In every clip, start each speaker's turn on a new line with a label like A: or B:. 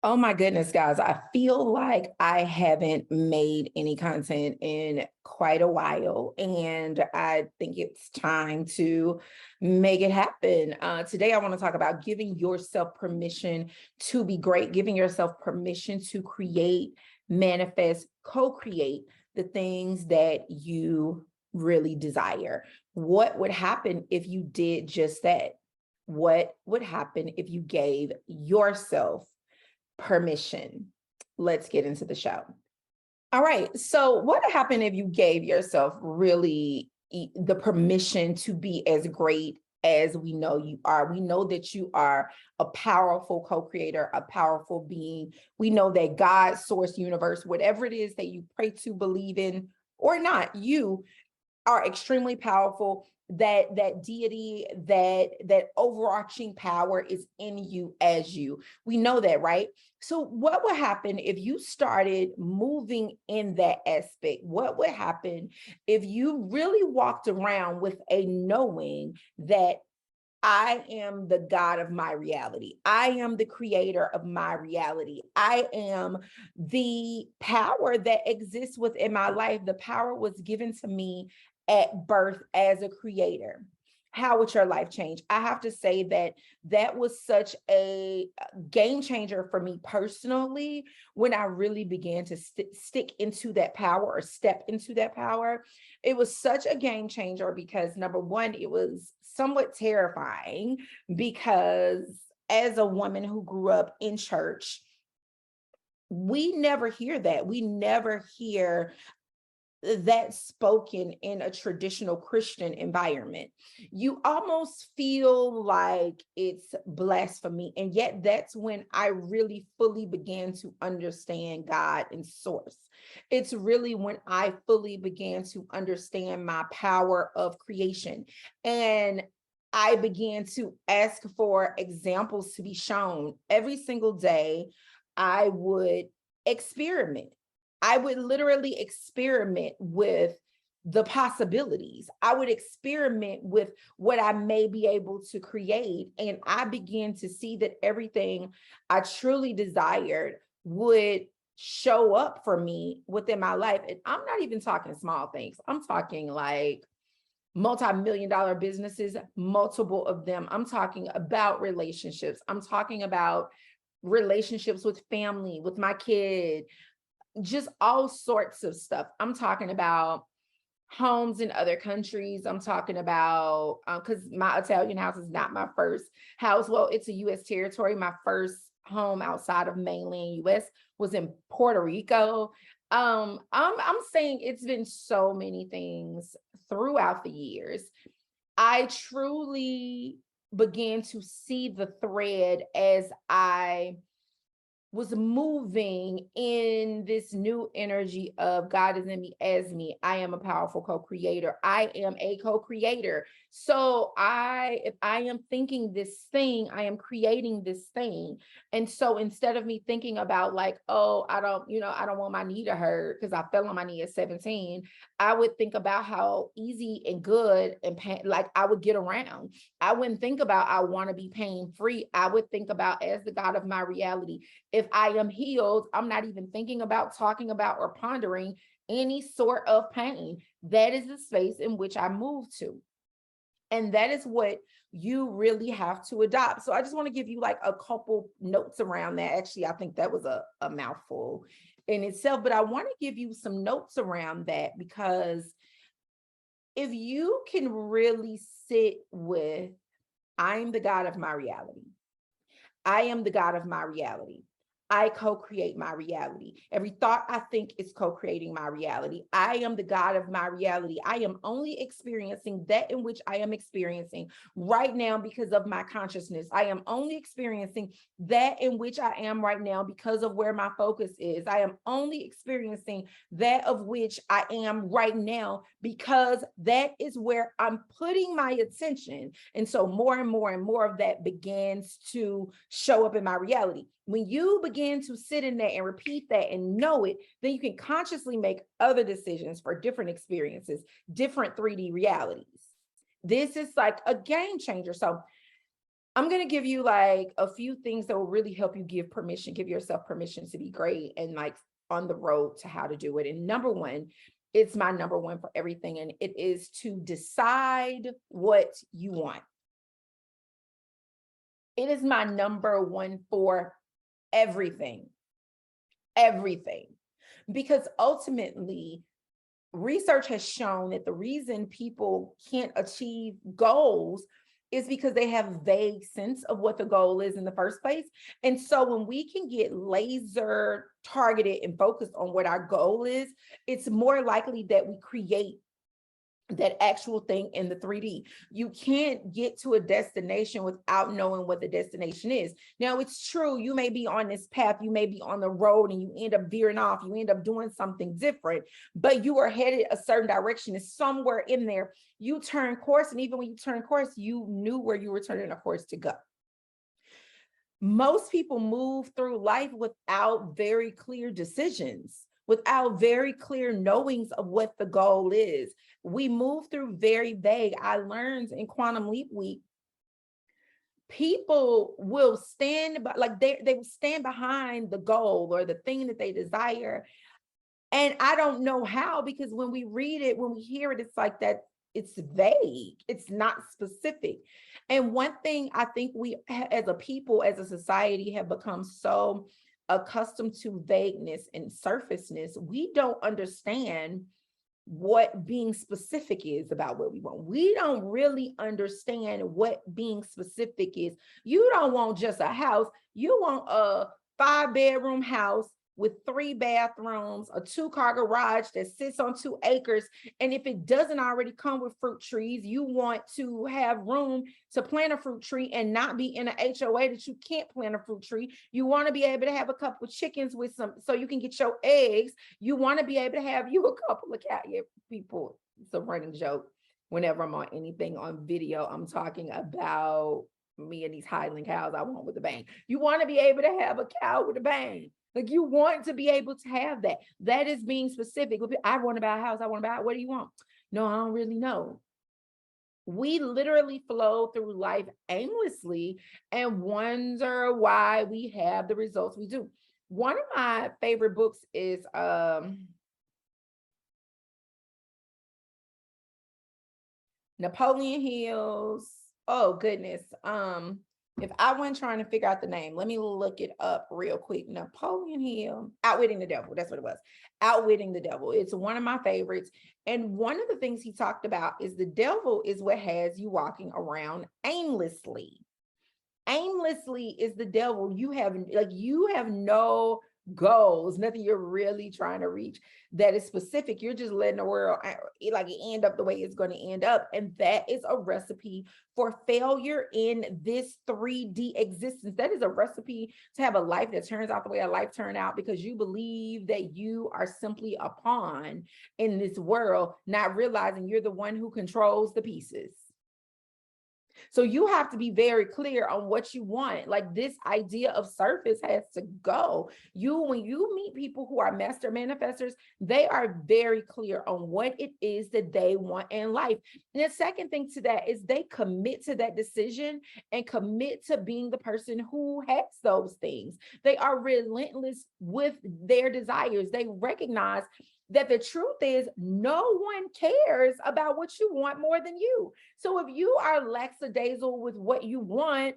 A: Oh my goodness, guys. I feel like I haven't made any content in quite a while, and I think it's time to make it happen. Today, I want to talk about giving yourself permission to be great, giving yourself permission to create, manifest, co create the things that you really desire. What would happen if you did just that? What would happen if you gave yourself permission? Let's get into the show. All right. So, what would happen if you gave yourself really the permission to be as great as we know you are? We know that you are a powerful co creator, a powerful being. We know that God, source, universe, whatever it is that you pray to, believe in, or not, you are extremely powerful. That deity, that overarching power is in you as you. We know that, right? So what would happen if you started moving in that aspect? What would happen if you really walked around with a knowing that I am the God of my reality. I am the creator of my reality. I am the power that exists within my life. The power was given to me at birth as a creator. How would your life change? I have to say that that was such a game changer for me personally when I really began to stick into that power or step into that power. It was such a game changer because number one, it was somewhat terrifying because as a woman who grew up in church, we never hear that. We never hear that spoken in a traditional Christian environment. You almost feel like it's blasphemy. And yet that's when I really fully began to understand God and source. It's really when I fully began to understand my power of creation. And I began to ask for examples to be shown every single day. I would experiment. I would literally experiment with the possibilities. I would experiment with what I may be able to create. And I began to see that everything I truly desired would show up for me within my life. And I'm not even talking small things, I'm talking like multi-million dollar businesses, multiple of them. I'm talking about relationships. I'm talking about relationships with family, with my kid, just all sorts of stuff. I'm talking about homes in other countries. I'm talking about, because my Italian house is not my first house. Well, it's a U.S. territory. My first home outside of mainland U.S. was in Puerto Rico. I'm saying it's been so many things throughout the years. I truly began to see the thread as I was moving in this new energy of God is in me as me. I am a powerful co-creator. I am a co-creator. So if I am thinking this thing, I am creating this thing. And so instead of me thinking about like, oh, I don't want my knee to hurt because I fell on my knee at 17, I would think about how easy and good and like I would get around. I wouldn't think about I want to be pain free. I would think about as the God of my reality. If I am healed, I'm not even thinking about, talking about, or pondering any sort of pain. That is the space in which I move to. And that is what you really have to adopt. So I just want to give you like a couple notes around that. Actually, I think that was a mouthful in itself, but I want to give you some notes around that because if you can really sit with, I am the God of my reality. I am the God of my reality. I co-create my reality. Every thought I think is co-creating my reality. I am the God of my reality. I am only experiencing that in which I am experiencing right now because of my consciousness. I am only experiencing that in which I am right now because of where my focus is. I am only experiencing that of which I am right now because that is where I'm putting my attention. And so more and more and more of that begins to show up in my reality. When you begin to sit in that and repeat that and know it, then you can consciously make other decisions for different experiences, different 3D realities. This is like a game changer. So I'm going to give you like a few things that will really help you give yourself permission to be great and like on the road to how to do it. And number one, it's my number one for everything. And it is to decide what you want. It is my number one for everything, everything. Because ultimately, research has shown that the reason people can't achieve goals is because they have vague sense of what the goal is in the first place. And so when we can get laser targeted and focused on what our goal is, it's more likely that we create that actual thing in the 3D. You can't get to a destination without knowing what the destination is. Now, it's true, you may be on this path, you may be on the road and you end up veering off, you end up doing something different, but you are headed a certain direction. It's somewhere in there. You turn course, and even when you turn course, you knew where you were turning a course to go. Most people move through life without very clear decisions, without very clear knowings of what the goal is. We move through very vague. I learned in Quantum Leap Week, people will stand by, like they will stand behind the goal or the thing that they desire. And I don't know how, because when we read it, when we hear it, it's like that, it's vague, it's not specific. And one thing I think we as a people, as a society, have become so accustomed to vagueness and surfaceness, we don't understand what being specific is about what we want. We don't really understand what being specific is. You don't want just a house, you want a 5-bedroom house with 3 bathrooms, a 2-car garage that sits on 2 acres. And if it doesn't already come with fruit trees, you want to have room to plant a fruit tree and not be in an HOA that you can't plant a fruit tree. You want to be able to have a couple of chickens with some, so you can get your eggs. You want to be able to have you a couple of cats. Yeah, people, it's a running joke. Whenever I'm on anything on video, I'm talking about me and these Highland cows I want with a bang. You want to be able to have a cow with a bang. Like, you want to be able to have that. That is being specific. I want to buy a house. I want to buy it. What do you want? No, I don't really know. We literally flow through life aimlessly and wonder why we have the results we do. One of my favorite books is Napoleon Hill's, oh goodness. If I wasn't trying to figure out the name, let me look it up real quick. Napoleon Hill, Outwitting the Devil. That's what it was. Outwitting the Devil. It's one of my favorites. And one of the things he talked about is the devil is what has you walking around aimlessly. Aimlessly is the devil. You have no goals, nothing you're really trying to reach that is specific. You're just letting the world end up the way it's going to end up. And that is a recipe for failure in this 3D existence. That is a recipe to have a life that turns out the way a life turned out, because you believe that you are simply a pawn in this world, not realizing you're the one who controls the pieces. So you have to be very clear on what you want. Like, this idea of surface has to go. When you meet people who are master manifestors, they are very clear on what it is that they want in life. And the second thing to that is they commit to that decision and commit to being the person who has those things. They are relentless with their desires. They recognize that the truth is no one cares about what you want more than you. So if you are lackadaisical with what you want,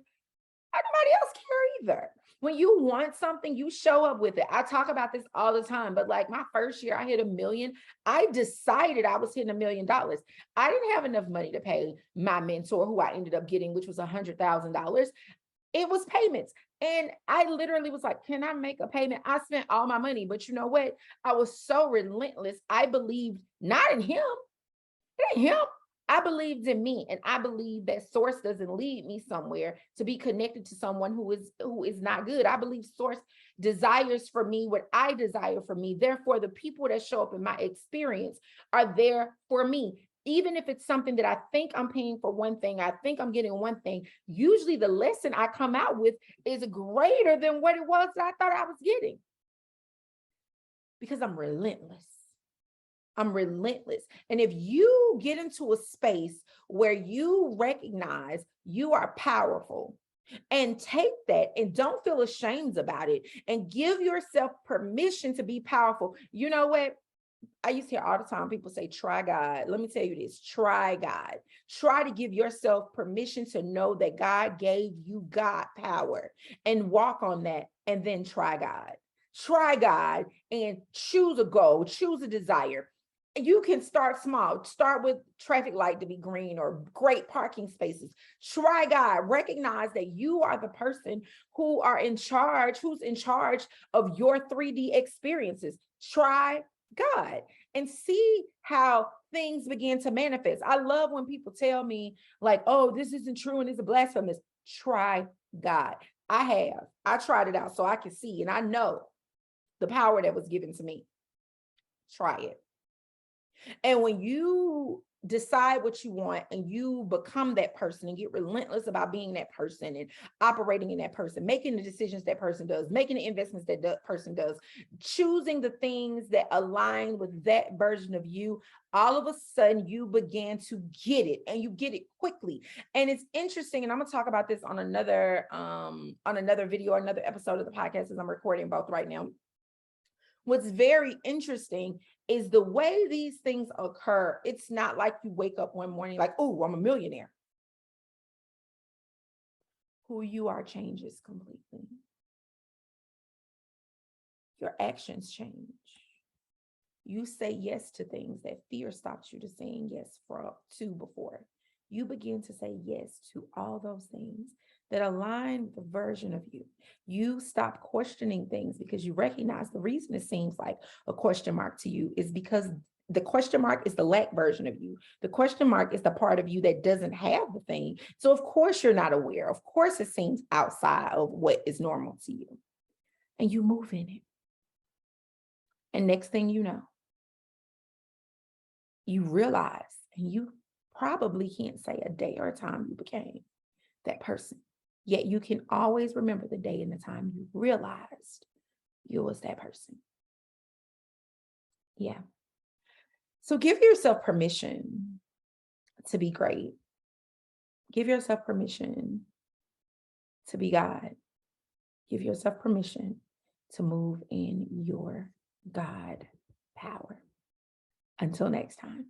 A: nobody else care either. When you want something, you show up with it. I talk about this all the time, but like my first year, I hit 1 million. I decided I was hitting $1 million. I didn't have enough money to pay my mentor, who I ended up getting, which was $100,000. It was payments. And I literally was like, can I make a payment? I spent all my money, but you know what? I was so relentless. I believed not in him, it ain't him. I believed in me, and I believe that source doesn't lead me somewhere to be connected to someone who is not good. I believe source desires for me what I desire for me. Therefore, the people that show up in my experience are there for me. Even if it's something that I think I'm paying for one thing, I think I'm getting one thing, usually the lesson I come out with is greater than what it was that I thought I was getting. Because I'm relentless. I'm relentless. And if you get into a space where you recognize you are powerful, And take that and don't feel ashamed about it and give yourself permission to be powerful. You know what? I used to hear all the time people say, try God. Let me tell you this, try God. Try to give yourself permission to know that God gave you God power and walk on that, and then try God. Try God and choose a goal, choose a desire. You can start small. Start with traffic light to be green or great parking spaces. Try God. Recognize that you are the person who are in charge, who's in charge of your 3D experiences. Try God and see how things begin to manifest. I love when people tell me, like, oh, this isn't true and it's a blasphemous. Try God. I tried it out so I can see, and I know the power that was given to me. Try it. And when you decide what you want and you become that person and get relentless about being that person and operating in that person, making the decisions that person does, making the investments that that person does, choosing the things that align with that version of you, all of a sudden you begin to get it, and you get it quickly. And it's interesting, and I'm gonna talk about this on another video, another episode of the podcast, as I'm recording both right now. What's very interesting is the way these things occur. It's not like you wake up one morning like, oh, I'm a millionaire. Who you are changes completely. Your actions change. You say yes to things that fear stops you to saying yes to before. You begin to say yes to all those things that align with the version of you. You stop questioning things because you recognize the reason it seems like a question mark to you is because the question mark is the lack version of you. The question mark is the part of you that doesn't have the thing. So of course you're not aware. Of course it seems outside of what is normal to you. And you move in it. And next thing you know, you realize, and you probably can't say a day or a time you became that person. Yet you can always remember the day and the time you realized you was that person. Yeah. So give yourself permission to be great. Give yourself permission to be God. Give yourself permission to move in your God power. Until next time.